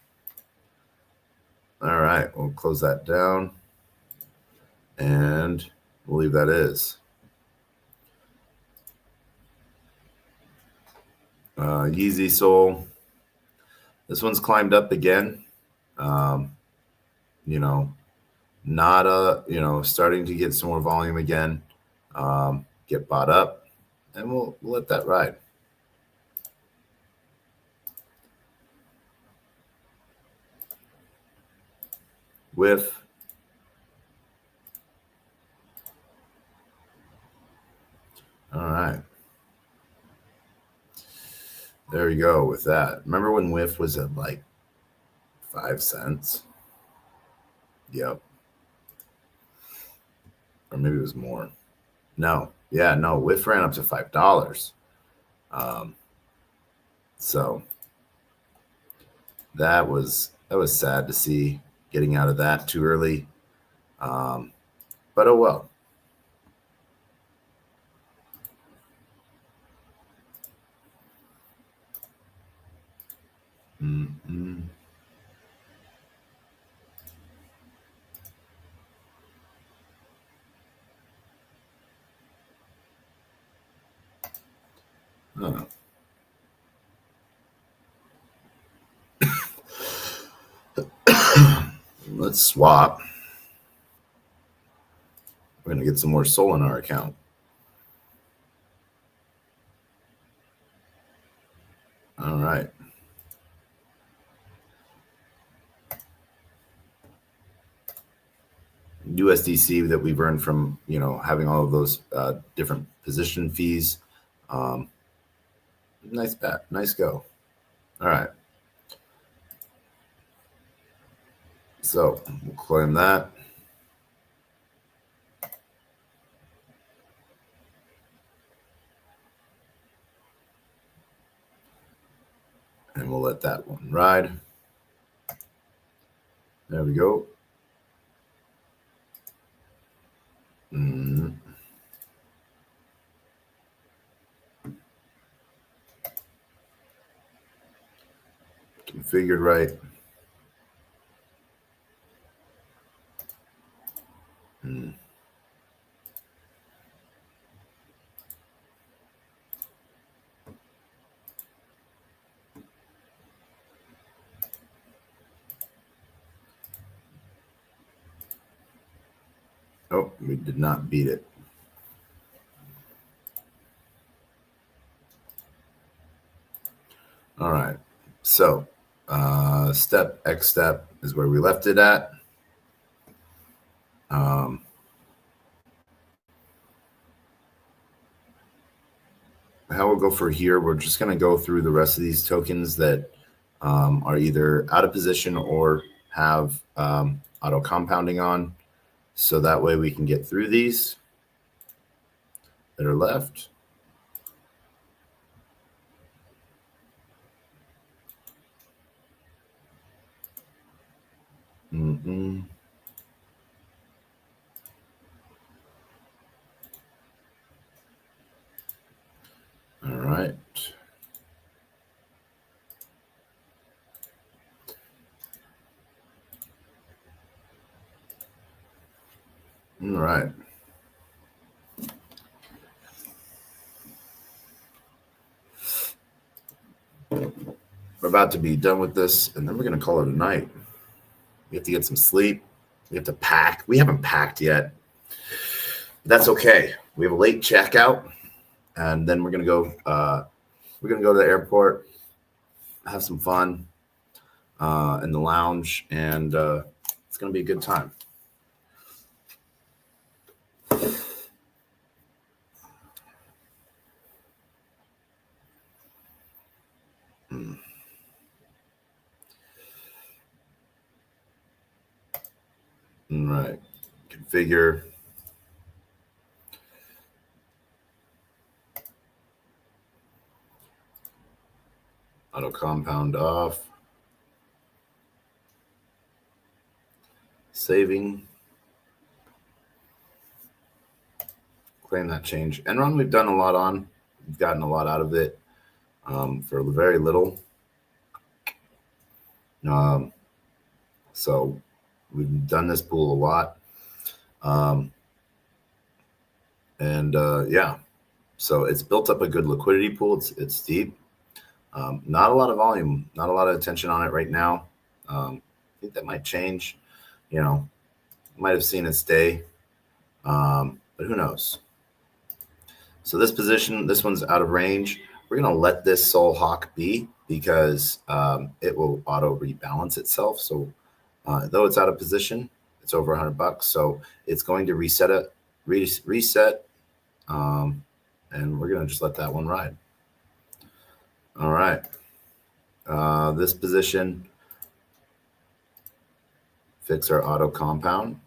All right, we'll close that down and we'll leave that as. Yeezy Soul. This one's climbed up again. Starting to get some more volume again. Get bought up, and we'll let that ride. Whiff. All right. There you go with that. Remember when Whiff was at 5 cents? Yep. Or maybe it was more. No. Yeah, no. Whiff ran up to $5. So that was sad to see, getting out of that too early. But oh well. Mm-hmm. Oh. Let's swap. We're going to get some more Sol in our account. All right. USDC that we've earned from, having all of those different position fees. Nice bet. Nice go. All right. So we'll claim that. And we'll let that one ride. There we go. configured right. Oh, we did not beat it. All right. So step X step is where we left it at. How we'll go for here, we're just going to go through the rest of these tokens that are either out of position or have auto compounding on. So that way we can get through these that are left. All right. All right. We're about to be done with this, and then we're going to call it a night. We have to get some sleep. We have to pack. We haven't packed yet. That's okay. We have a late checkout, and then we're going to go. We're going to go to the airport, have some fun in the lounge, and it's going to be a good time. All right. Configure. Auto compound off. Saving. Claim that change. Enron we've done a lot on. We've gotten a lot out of it for very little. So we've done this pool a lot. Yeah, so it's built up a good liquidity pool. It's deep. Not a lot of volume, not a lot of attention on it right now. I think that might change. You know, might have seen its day, but who knows? So this position, this one's out of range. We're going to let this Sol Hawk be because it will auto rebalance itself. So though it's out of position, it's over $100. So it's going to reset it, reset. And we're going to just let that one ride. All right. This position, fix our auto compound.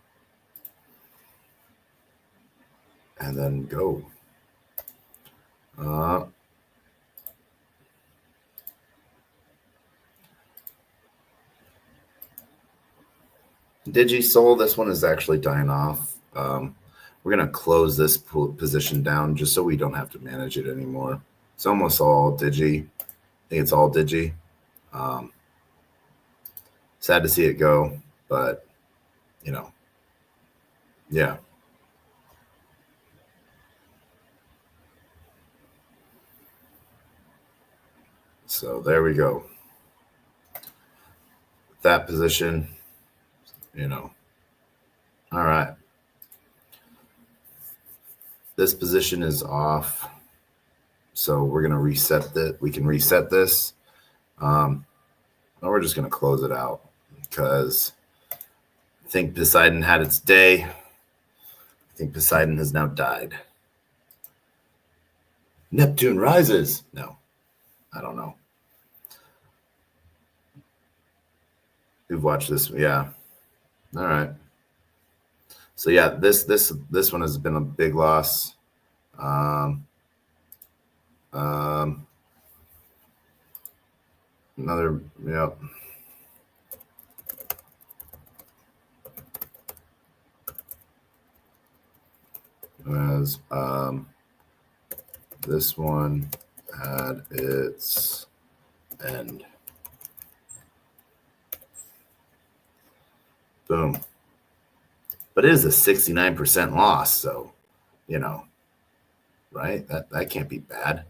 And then go. DigiSol, this one is actually dying off. We're going to close this position down just so we don't have to manage it anymore. It's almost all Digi. I think it's all Digi. Sad to see it go, but, you know, yeah. So there we go. That position, you know. All right. This position is off. So we're going to reset that. We can reset this. Or we're just going to close it out because I think Poseidon had its day. I think Poseidon has now died. Neptune rises. No, I don't know. You've watched this. Yeah. All right. So yeah, this one has been a big loss. Another, yep. As this one had its end. Boom. But it is a 69% loss, so, you know, right? That can't be bad.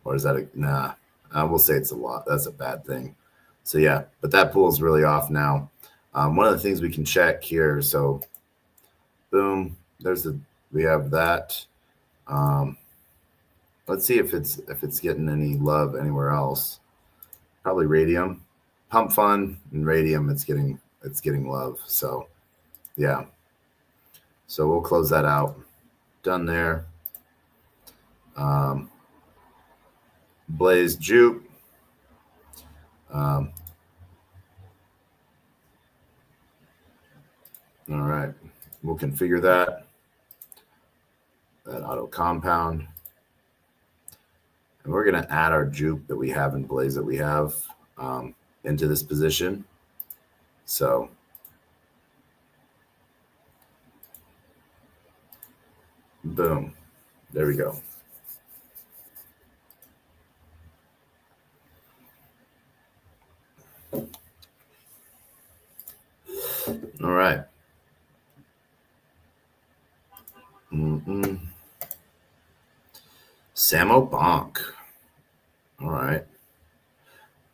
Or is that a, nah, we'll say it's a lot. That's a bad thing. So yeah, but that pool is really off now. One of the things we can check here, so boom, we have that. Let's see if it's getting any love anywhere else. Probably Radium, Pump Fund, and Radium. It's getting love. So yeah. So we'll close that out. Done there. Blaze Juke. All right. We'll configure that auto compound. And we're going to add our juke that we have in Blaze that we have into this position. So boom, there we go. All right. Samo Bonk. All right.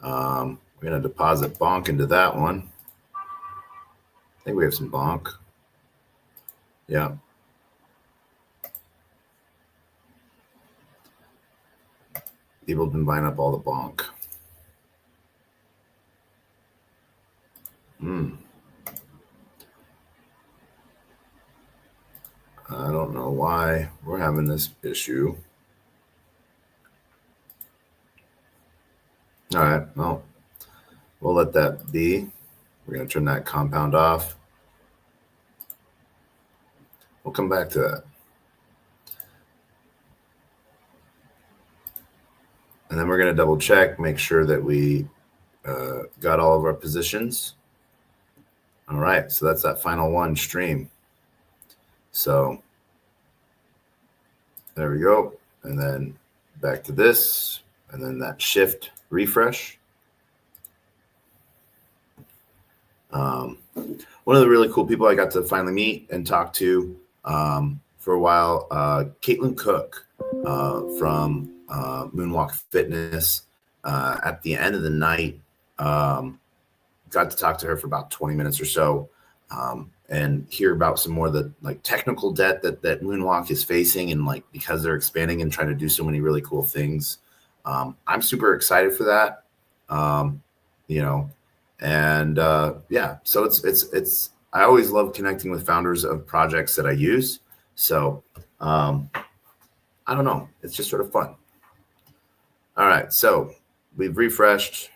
We're going to deposit Bonk into that one. I think we have some Bonk. Yeah. People have been buying up all the Bonk. I don't know why we're having this issue. All right, well, we'll let that be. We're going to turn that compound off. We'll come back to that. And then we're going to double check, make sure that we got all of our positions. All right, so that's that final one stream. So there we go. And then back to this, and then that shift refresh. One of the really cool people I got to finally meet and talk to for a while, Caitlin Cook from Moonwalk Fitness. At the end of the night, got to talk to her for about 20 minutes or so and hear about some more of the like technical debt that Moonwalk is facing, and like because they're expanding and trying to do so many really cool things. I'm super excited for that. You know, and yeah, so it's I always love connecting with founders of projects that I use. So I don't know, it's just sort of fun. All right, so we've refreshed.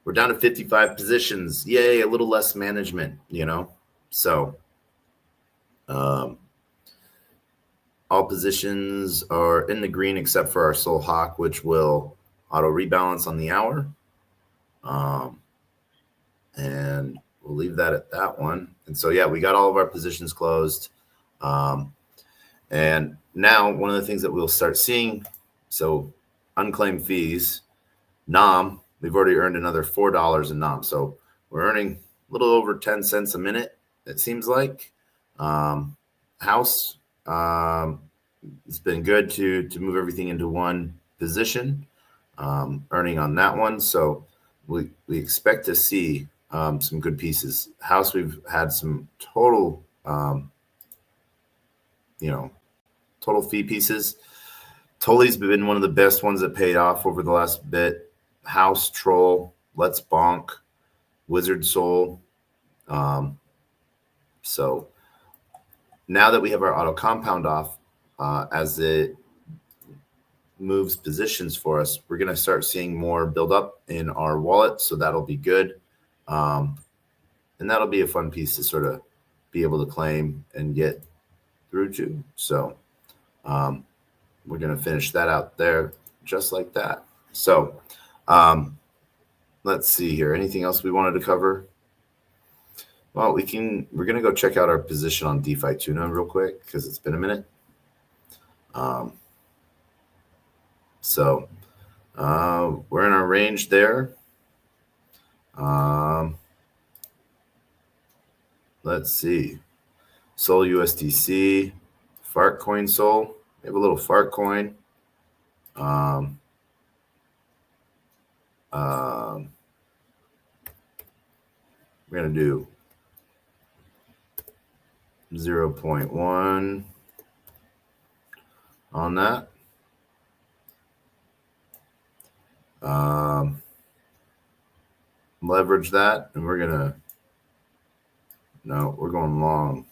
We're down to 55 positions. Yay, a little less management, you know. So all positions are in the green except for our Soul Hawk, which will auto rebalance on the hour. And we'll leave that at that one. And so, yeah, we got all of our positions closed. And now one of the things that we'll start seeing, so unclaimed fees, NOM, we've already earned another $4 in NOM. So we're earning a little over 10 cents a minute, it seems like. House, it's been good to move everything into one position, earning on that one. So we expect to see some good pieces. House, we've had some total, total fee pieces. Tully's been one of the best ones that paid off over the last bit. House, Troll, Let's Bonk, Wizard Soul. So now that we have our auto compound off, as it moves positions for us, we're going to start seeing more build up in our wallet. So that'll be good. And that'll be a fun piece to sort of be able to claim and get through to. So we're going to finish that out there just like that. So let's see here. Anything else we wanted to cover? Well, we're going to go check out our position on DeFi Tuna real quick because it's been a minute. So we're in our range there. let's see. Sol USDC, fart coin Sol. We have a little fart coin. We're going to do 0.1 on that. Leverage that, and we're going to, no, we're going long.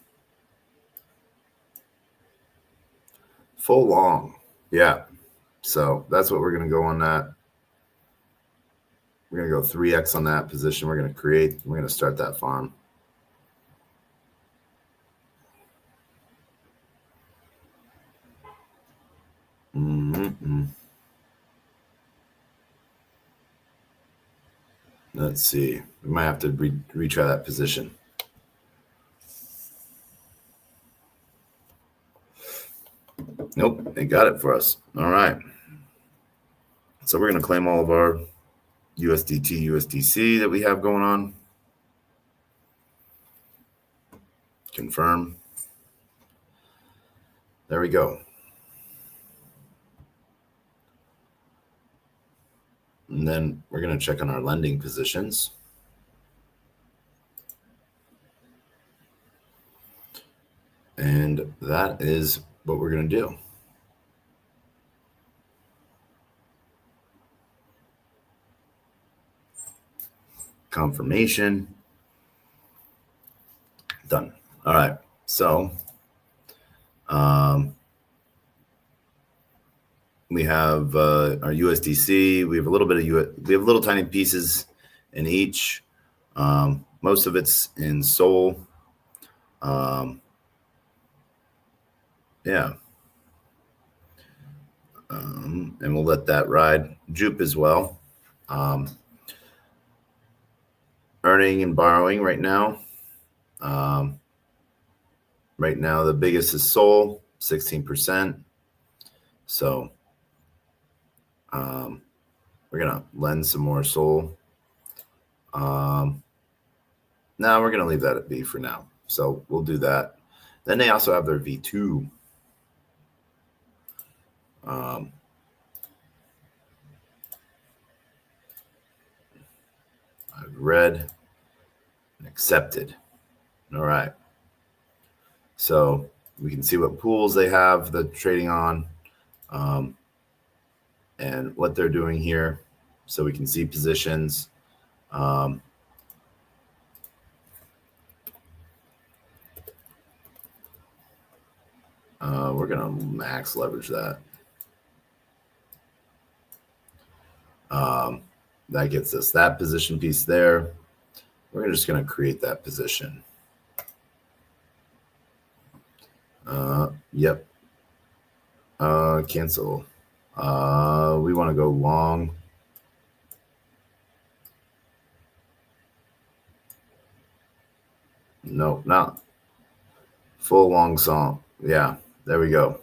Full long. Yeah. So that's what we're going to go on that. We're going to go 3x on that position. We're going to create, we're going to start that farm. Let's see. We might have to retry that position. Nope, they got it for us. All right. So we're going to claim all of our USDT, USDC that we have going on. Confirm. There we go. And then we're going to check on our lending positions. And that is what we're going to do. Confirmation. Done. All right. So we have our USDC. We have a little bit of we have little tiny pieces in each. Most of it's in Sol. Yeah. And we'll let that ride. Jupe as well. Earning and borrowing right now. Right now, the biggest is Sol, 16%. So we're going to lend some more Sol. Now we're going to leave that at B for now. So we'll do that. Then they also have their V2. I've read and accepted. All right. So we can see what pools they have the trading on and what they're doing here. So we can see positions. We're going to max leverage that. That gets us that position piece there. We're just going to create that position. Yep. Cancel. We want to go long. No, not full long song. Yeah, there we go.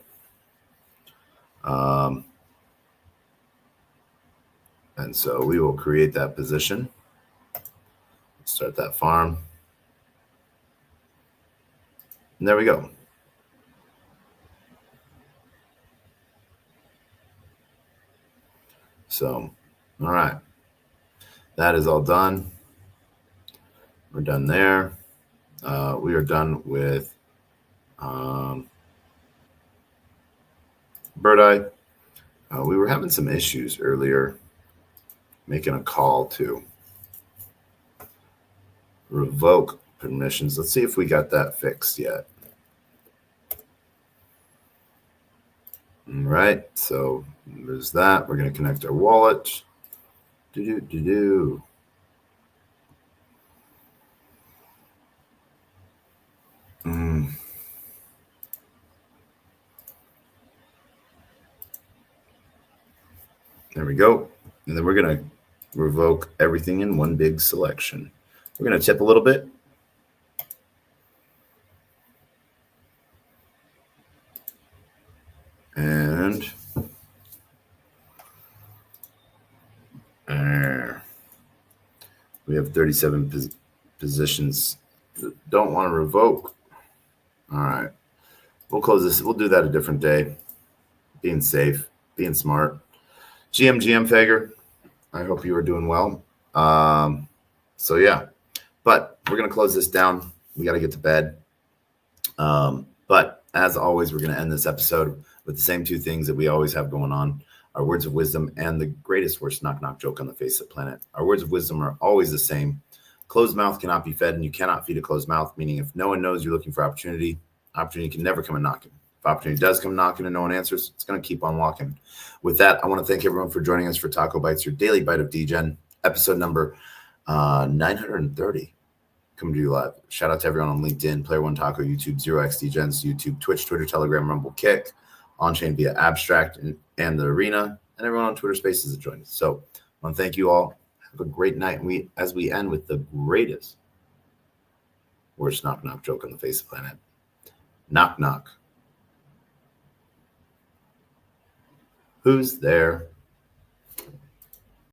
And so we will create that position. Start that farm. And there we go. So, all right. That is all done. We're done there. We are done with Bird Eye. We were having some issues earlier making a call to revoke permissions. Let's see if we got that fixed yet. All right, so there's that. We're going to connect our wallet. There we go. And then we're going to revoke everything in one big selection. We're going to tip a little bit. And we have 37 positions Don't want to revoke. All right. We'll close this. We'll do that a different day. Being safe, being smart. GM Fager, I hope you are doing well. So yeah, but we're going to close this down. We got to get to bed. But as always, we're going to end this episode with the same two things that we always have going on. Our words of wisdom and the greatest worst knock joke on the face of the planet. Our words of wisdom are always the same. Closed mouth cannot be fed, and you cannot feed a closed mouth, meaning if no one knows you're looking for opportunity can never come a knocking. If opportunity does come knocking and no one answers, it's going to keep on walking. With that, I want to thank everyone for joining us for TacoBytes, your daily bite of Degen, episode number 930. Coming to you live. Shout out to everyone on LinkedIn, Player One Taco, YouTube, 0x Degens, YouTube, Twitch, Twitter, Telegram, Rumble, Kick, on-chain via Abstract and the Arena, and everyone on Twitter Spaces that joined us. So I want to thank you all. Have a great night. And as we end with the greatest worst knock joke on the face of the planet. Knock. Who's there?